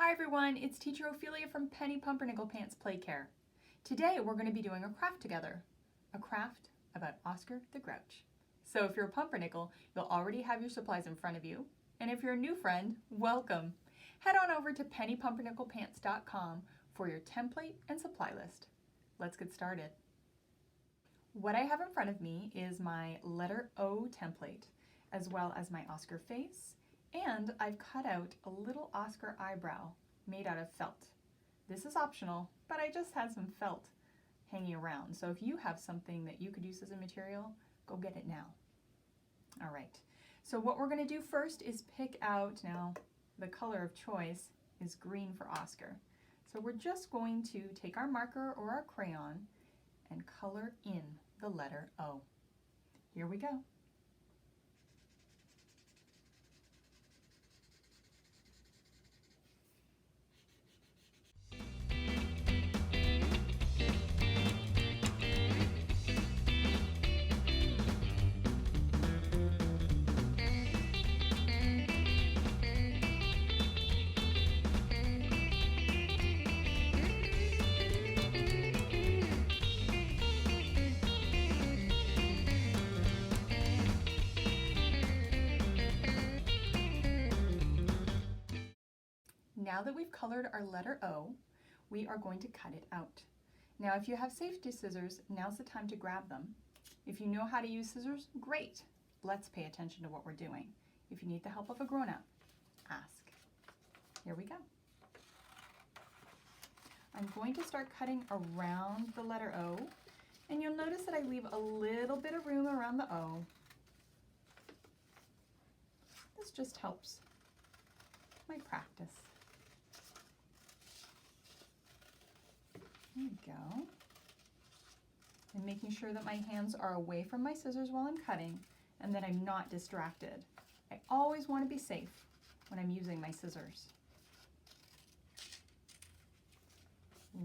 Hi everyone, it's Teacher Ophelia from Penny Pumpernickel Pants Play Care. Today we're going to be doing a craft together, a craft about Oscar the Grouch. So if you're a pumpernickel, you'll already have your supplies in front of you. And if you're a new friend, welcome. Head on over to pennypumpernickelpants.com for your template and supply list. Let's get started. What I have in front of me is my letter O template, as well as my Oscar face, and I've cut out a little Oscar eyebrow made out of felt. This is optional, but I just had some felt hanging around. So if you have something that you could use as a material, go get it now. All right, so what we're gonna do first is pick out, now the color of choice is green for Oscar. So we're just going to take our marker or our crayon and color in the letter O. Here we go. Now that we've colored our letter O, we are going to cut it out. Now if you have safety scissors, now's the time to grab them. If you know how to use scissors, great. Let's pay attention to what we're doing. If you need the help of a grown-up, ask. Here we go. I'm going to start cutting around the letter O, and you'll notice that I leave a little bit of room around the O. This just helps my practice. There we go. And making sure that my hands are away from my scissors while I'm cutting and that I'm not distracted. I always want to be safe when I'm using my scissors.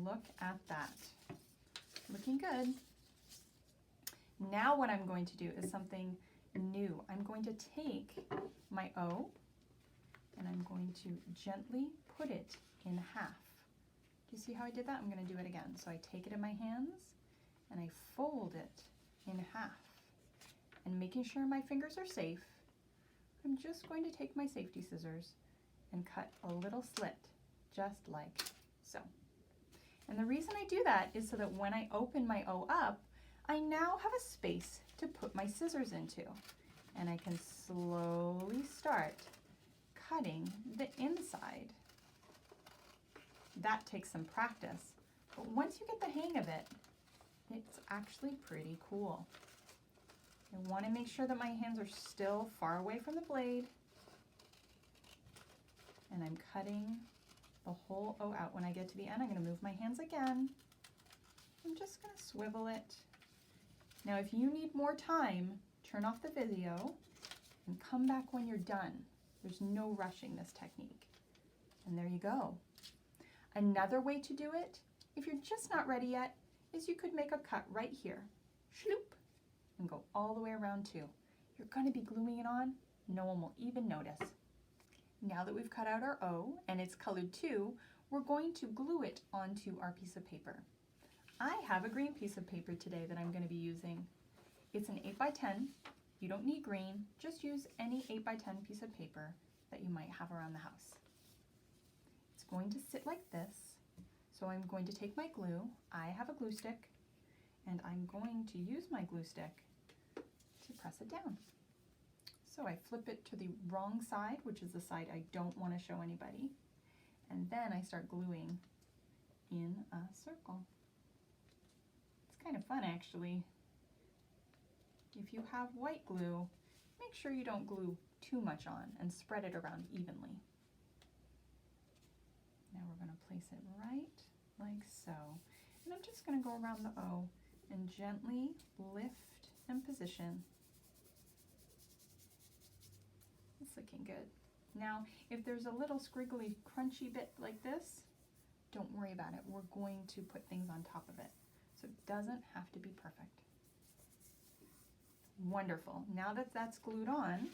Look at that. Looking good. Now what I'm going to do is something new. I'm going to take my O and I'm going to gently put it in half. Do you see how I did that? I'm going to do it again. So I take it in my hands and I fold it in half. And making sure my fingers are safe, I'm just going to take my safety scissors and cut a little slit, just like so. And the reason I do that is so that when I open my O up, I now have a space to put my scissors into. And I can slowly start cutting the inside. That takes some practice, but once you get the hang of it, it's actually pretty cool. I want to make sure that my hands are still far away from the blade, and I'm cutting the whole O out. When I get to the end, I'm going to move my hands again. I'm just going to swivel it. Now if you need more time, turn off the video and come back when you're done. There's no rushing this technique. And there you go. Another way to do it, if you're just not ready yet, is you could make a cut right here, shloop, and go all the way around too. You're going to be gluing it on, no one will even notice. Now that we've cut out our O and it's colored too, we're going to glue it onto our piece of paper. I have a green piece of paper today that I'm going to be using. It's an 8x10. You don't need green, just use any 8x10 piece of paper that you might have around the house. It's going to sit like this, so I'm going to take my glue. I have a glue stick, and I'm going to use my glue stick to press it down. So I flip it to the wrong side, which is the side I don't want to show anybody, and then I start gluing in a circle. It's kind of fun actually. If you have white glue, make sure you don't glue too much on and spread it around evenly. Now we're going to place it right like so. And I'm just going to go around the O and gently lift and position. It's looking good. Now, if there's a little squiggly, crunchy bit like this, don't worry about it. We're going to put things on top of it. So it doesn't have to be perfect. Wonderful. Now that that's glued on,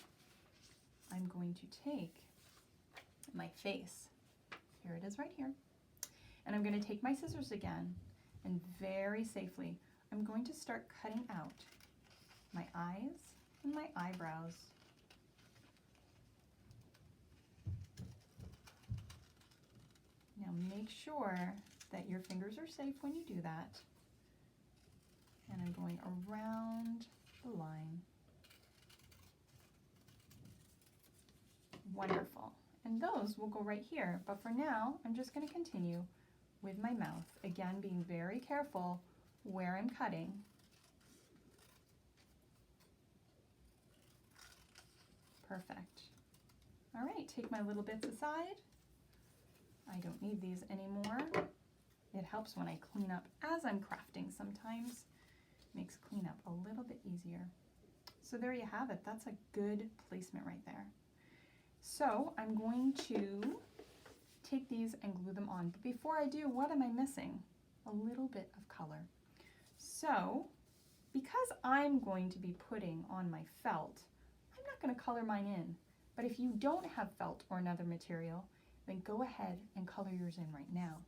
I'm going to take my face. here it is right here. And I'm going to take my scissors again and very safely, I'm going to start cutting out my eyes and my eyebrows. Now make sure that your fingers are safe when you do that. And I'm going around the line. Wonderful. And those will go right here, but for now, I'm just going to continue with my mouth. Again, being very careful where I'm cutting. Perfect. All right, take my little bits aside. I don't need these anymore. It helps when I clean up as I'm crafting sometimes. Makes cleanup a little bit easier. So there you have it. That's a good placement right there. So I'm going to take these and glue them on. But before I do, what am I missing? A little bit of color. So because I'm going to be putting on my felt, I'm not going to color mine in. But if you don't have felt or another material, then go ahead and color yours in right now.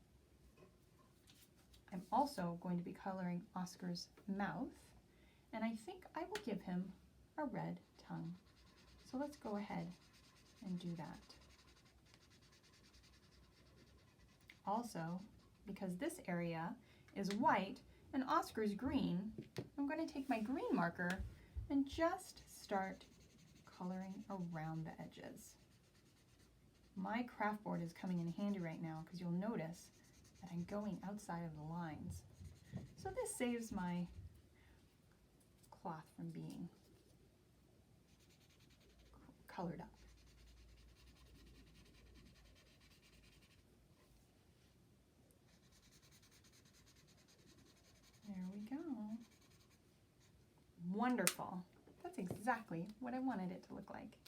I'm also going to be coloring Oscar's mouth, and I think I will give him a red tongue. So let's go ahead and do that. Also, because this area is white and Oscar's green, I'm going to take my green marker and just start coloring around the edges. My craft board is coming in handy right now because you'll notice that I'm going outside of the lines. So this saves my cloth from being colored up. There we go. Wonderful. That's exactly what I wanted it to look like.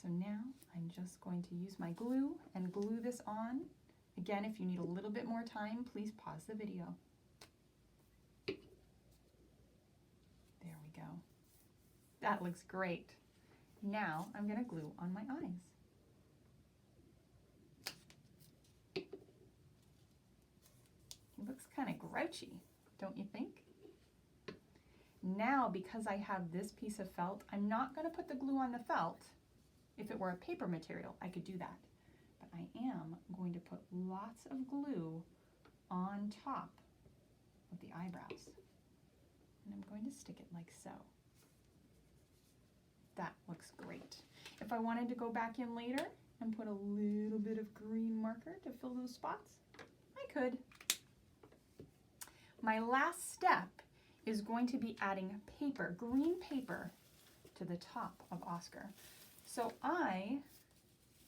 So now I'm just going to use my glue and glue this on. Again, if you need a little bit more time, please pause the video. There we go. That looks great. Now I'm going to glue on my eyes. He looks kind of grouchy, don't you think? Now, because I have this piece of felt, I'm not going to put the glue on the felt. If it were a paper material, I could do that. But I am going to put lots of glue on top of the eyebrows. And I'm going to stick it like so. That looks great. If I wanted to go back in later and put a little bit of green marker to fill those spots, I could. My last step is going to be adding paper, green paper, to the top of Oscar. So I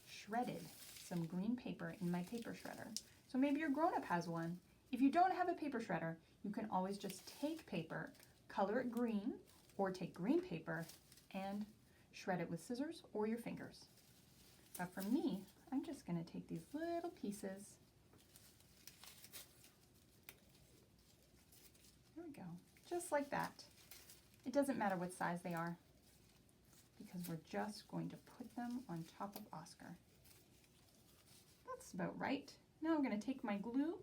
shredded some green paper in my paper shredder. So maybe your grown-up has one. If you don't have a paper shredder, you can always just take paper, color it green, or take green paper and shred it with scissors or your fingers. But for me, I'm just going to take these little pieces. There we go, just like that. It doesn't matter what size they are, because we're just going to put them on top of Oscar. That's about right. Now I'm going to take my glue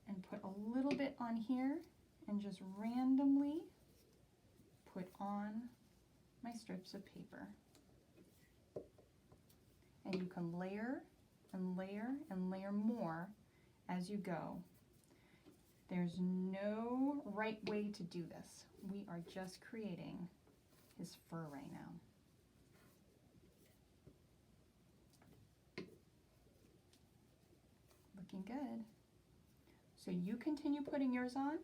and put a little bit on here and just randomly put on my strips of paper. And you can layer and layer and layer more as you go. There's no right way to do this. We are just creating his fur right now. Looking good. So you continue putting yours on,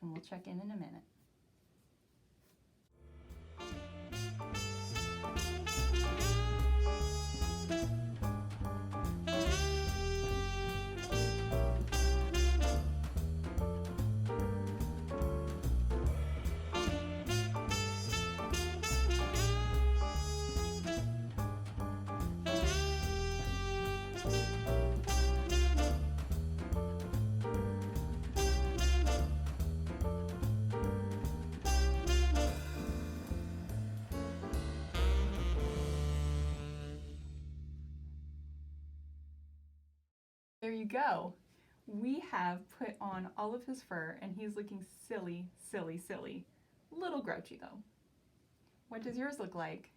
and we'll check in a minute. There you go. We have put on all of his fur and he's looking silly, silly, silly. Little grouchy though. What does yours look like?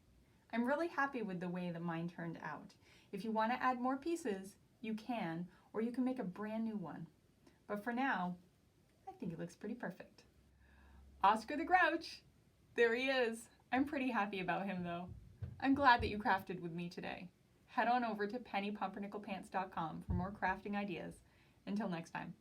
I'm really happy with the way that mine turned out. If you want to add more pieces, you can, or you can make a brand new one. But for now, I think it looks pretty perfect. Oscar the Grouch! There he is. I'm pretty happy about him though. I'm glad that you crafted with me today. Head on over to pennypumpernickelpants.com for more crafting ideas. Until next time.